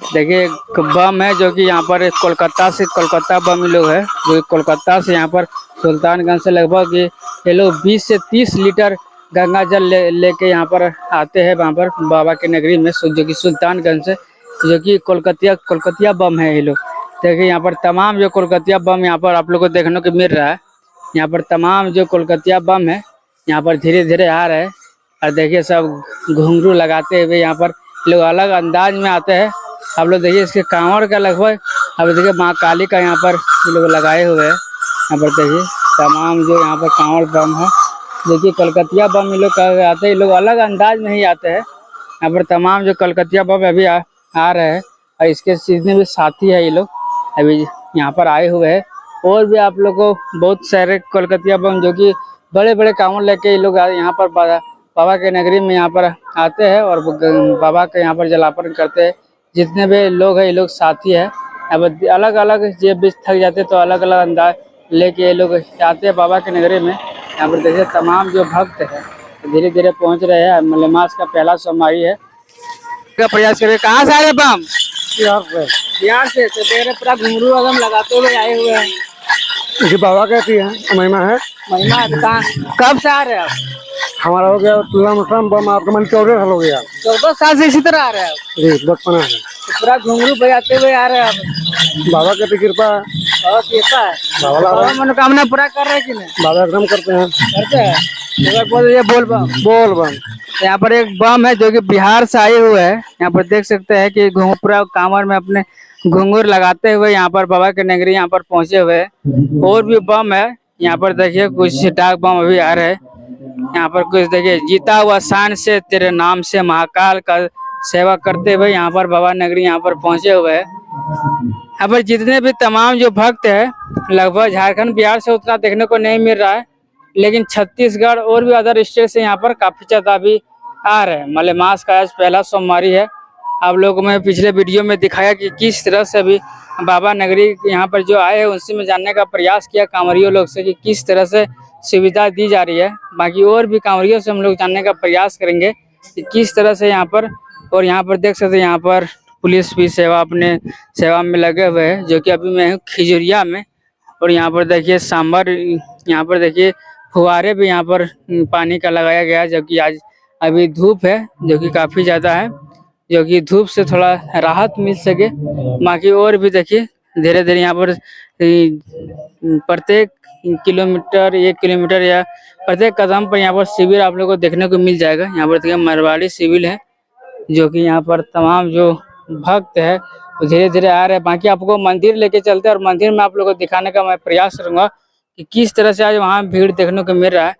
देखिए एक बम है जो कि यहाँ पर कोलकाता बम लोग है जो कि कोलकाता से यहाँ पर सुल्तानगंज से लगभग ये लोग 20 से 30 लीटर गंगा जल लेके यहाँ पर आते हैं वहाँ पर बाबा की नगरी में जो कि सुल्तानगंज से, जो कि कोलकातिया बम है ये लोग। देखिए यहाँ पर तमाम जो कोलकातिया बम यहाँ पर आप लोग को देखने को मिल रहा है। यहाँ पर तमाम जो कोलकातिया बम है यहाँ पर धीरे धीरे आ रहे हैं। और देखिए सब घुंघरू लगाते हुए यहाँ पर लोग अलग अंदाज में आते हैं। आप लोग देखिए इसके कांवड़ का लगभग, अब देखिए माँ काली का यहाँ पर लोग लगाए हुए हैं। यहाँ पर देखिए तमाम जो यहाँ पर कांवड़ बम है, देखिए कलकतिया बम ये लोग आते हैं। लोग अलग अंदाज में ही आते हैं। यहाँ पर तमाम जो कलकतिया बम अभी आ रहे हैं और इसके जितने भी साथी है ये लोग अभी यहाँ पर आए हुए हैं। और भी आप लोग को बहुत सारे कलकतिया बम जो कि बड़े बड़े कांवड़ लेके ये लोग यहाँ पर बाबा के नगरी में यहाँ पर आते हैं और बाबा के यहाँ पर जलापन करते हैं। जितने भी लोग हैं ये लोग साथी है। अब अलग अलग जेब बीच थक जाते तो अलग अलग अंदाज लेके ये लोग आते हैं बाबा के नगरी में। यहाँ पर देखिए तमाम जो भक्त है धीरे धीरे पहुँच रहे हैं। मलेमास का पहला सोमवारी है का प्रयास करें। कहाँ से आ रहे बम? बिहार से। तो देख रहे पूरा घुंघरू एकदम लगाते हुए आए हुए हैं। इसी बाबा कहती है महिमा है। महिमा है। कहाँ कब से आ रहे हैं आप? हमारा हो गया बम आपका मन 14 साल हो गया। 14 साल से इसी तरह आ रहे हैं आप? जी बचपना है। तो पूरा घुंघरू बजाते हुए आ रहे हैं आप? बाबा की कृपा है। बाबा की कृपा है। बाबा मनोकामना पूरा कर रहे हैं कि नहीं? बाबा एकदम करते हैं। करते हैं। बोल बम। बोल बम। यहाँ पर एक बम है जो कि बिहार से आए हुए है। यहाँ पर देख सकते हैं कि पूरा कांवर में अपने घुंघरू लगाते हुए यहाँ पर बाबा के नगरी यहाँ पर पहुंचे हुए हैं। और भी बम है यहाँ पर देखिए, कुछ डाक बम अभी आ रहे हैं। यहाँ पर कुछ देखिए, जीता हुआ शान से तेरे नाम से महाकाल का सेवा करते हुए यहाँ पर बाबा नगरी यहाँ पर पहुंचे हुए हैं। यहाँ पर जितने भी तमाम जो भक्त है लगभग झारखंड बिहार से उतना देखने को नहीं मिल रहा है, लेकिन छत्तीसगढ़ और भी अदर स्टेट से यहाँ पर काफी ज्यादा भी आ रहे हैं। मलेमास का आज पहला सोमवारी है। आप लोगों को मैं पिछले वीडियो में दिखाया कि किस तरह से भी बाबा नगरी यहाँ पर जो आए हैं उनसे में जानने का प्रयास किया कांवरियों लोग से कि किस तरह से सुविधा दी जा रही है। बाकी और भी कांवरियों से हम लोग जानने का प्रयास करेंगे कि किस तरह से यहाँ पर। और यहाँ पर देख सकते हैं यहाँ पर पुलिस भी अपने सेवा में लगे हुए हैं, जो कि अभी मैं हूँ खिजुरिया में। और यहाँ पर देखिए सांबर, यहाँ पर देखिए फुहारे भी यहाँ पर पानी का लगाया गया है, जबकि आज अभी धूप है जो कि काफी ज्यादा है, जो कि धूप से थोड़ा राहत मिल सके। बाकी और भी देखिए धीरे धीरे यहाँ पर प्रत्येक किलोमीटर 1 किलोमीटर या प्रत्येक कदम पर यहाँ पर शिविर आप लोगों को देखने को मिल जाएगा। यहाँ पर देखिए मरवाड़ी शिविर है, जो कि यहाँ पर तमाम जो भक्त है वो धीरे धीरे आ रहे हैं। बाकी आपको मंदिर लेके चलते हैं और मंदिर में आप लोगों को दिखाने का मैं प्रयास करूंगा कि किस तरह से आज वहाँ भीड़ देखने को मिल रहा है।